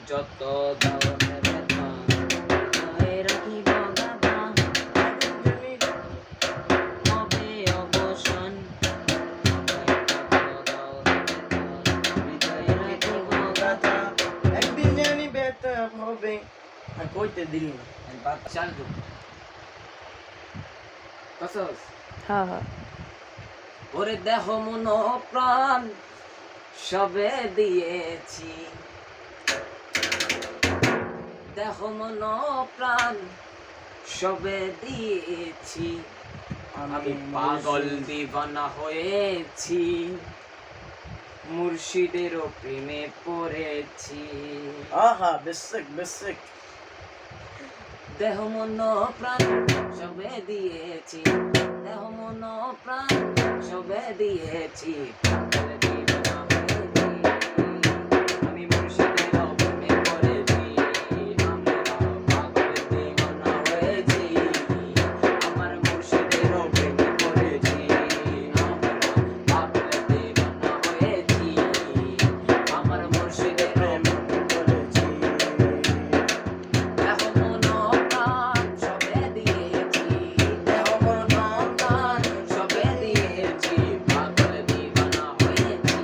যত ধরনের ব্যথা হৃদয়ে রাখিব গাথা, হবে অবসান। হৃদয়ে রাখিব গাথা। একদিন জানি ব্যথা হবে। আর কইতে দিলি না। চাল দু কসস হ্যাঁ হ্যাঁ ওরে দেহ মন প্রাণ সবে দিয়েছি, দেহ মন প্রাণ সবে দিয়েছি, আমি পাগল দিবানা হয়েছি, মুর্শিদেরও প্রেমে পড়েছি। আহা বেসক বেসক। দেহ মন প্রাণ সবে দিয়েছি, দেহ মন প্রাণ সবে দিয়েছি, পাগল দিবানা হয়েছি, আমি মুর্শিদেরও প্রেমে পড়েছি। আমরা পাগল দিবানা হয়েছি, আমার মুর্শিদেরও প্রেমে পড়েছি। আমরা পাগল দিবানা হয়েছি, আমার মুর্শিদেরও প্রেমে পড়েছি। দেহ মন প্রাণ সবে দিয়েছি, দেহ মন প্রাণ সবে দিয়েছি, পাগল দিবানা হয়েছি,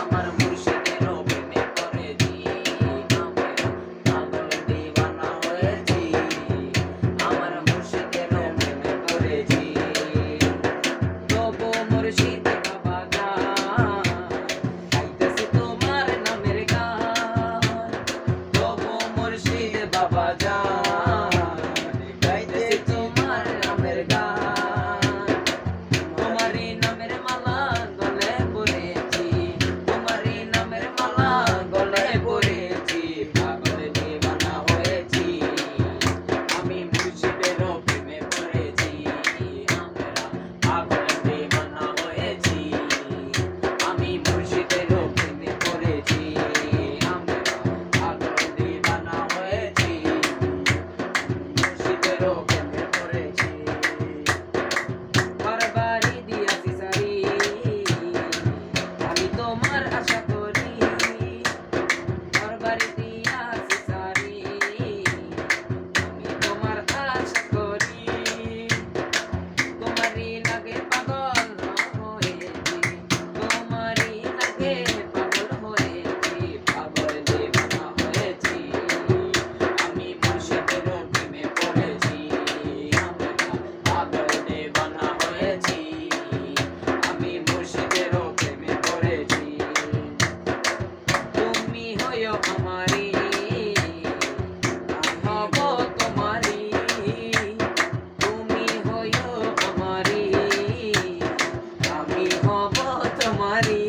আমার মুর্শিদেরও প্রেমে পড়েছি। আমরা পাগল দিবানা হয়েছি, আমার মুর্শিদেরও প্রেমে পড়েছি। তবু মুর্শিদ বাবা গান গাইতেছি তোমার নামের গান, তবু মুর্শিদ বাবা জান গাইতেছি তোমার নামের গান। তোমারই নামের মালা গলে পড়েছি, তোমারই নামের মালা গলে পড়েছি, পাগল দিবানা হয়েছি, আমি মুর্শিদেরও প্রেমে পড়েছি। আমরা পাগল দিবানা হয়েছি, আমি মুর্শিদেরও প্রেমে পড়েছি। আমরা পাগল দিবানা হয়েছি, মুর্শিদেরও প্রেমে পড়েছি। বারবারই দিয়াছি সারি, আমি তোমার আশা করি, বারবারই দিয়াছি সারি, আমি তোমার আশা করি, তোমারই লাগে পাগল হয়েছি, তোমারই লাগে পাগল হয়েছি, পাগল দিবানা হয়েছি, আমি মুর্শিদেরও প্রেমে পড়েছি। আমরা পাগল দিবানা হয়েছি, আমি মুর্শিদেরও প্রেমে পড়েছি। তুমি হইও আমারি, হব তোমারি, তুমি হইও আমারি, আমি হব তোমারি,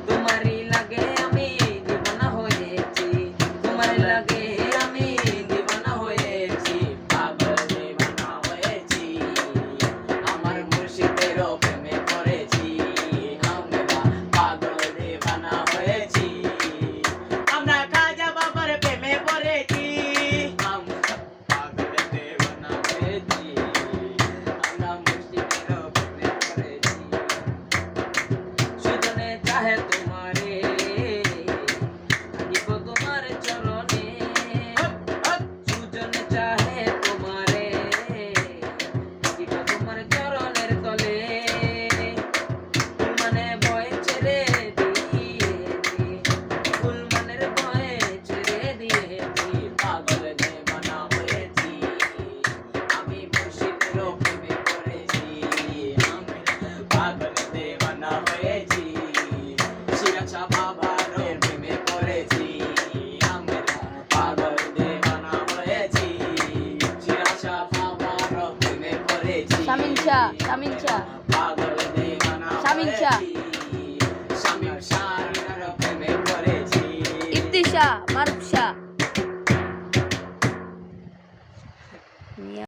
তোমারই লাগে আমি দিবানা হয়েছি, তোমার লাগে আমি দিবানা হয়েছি, পাগল দিবানা হয়েছি, আমার মুর্শিদেরও প্রেমে পড়েছি। আমরা পাগল দিবানা হয়েছি, আমরা খাজা বাবার প্রেমে পড়েছি। আমরা পাগল দিবানা হয়েছি, আমরা মুর্শিদেরও প্রেমে পড়েছি। সুজনে চাহে তোমারে থাকিব তোমার চরণে, সুজনে চাহে তোমারে থাকিব তোমার চরণের তলে, ফুল মানে ভয় ছেড়ে দিয়েছি, ফুল মানের ভয় ছেড়ে দিয়েছি, পাগল দিবানা হয়েছি, আমি মুর্শিদেরও প্রেমে পড়েছি। আমরা পাগল দিবানা হয়েছি, শিরাশা বাবারও প্রেমে পড়েছি। আমরা পাগল দিবানা হয়েছি, শিরাশা বাবারও প্রেমে পড়েছি। শামিন শাহ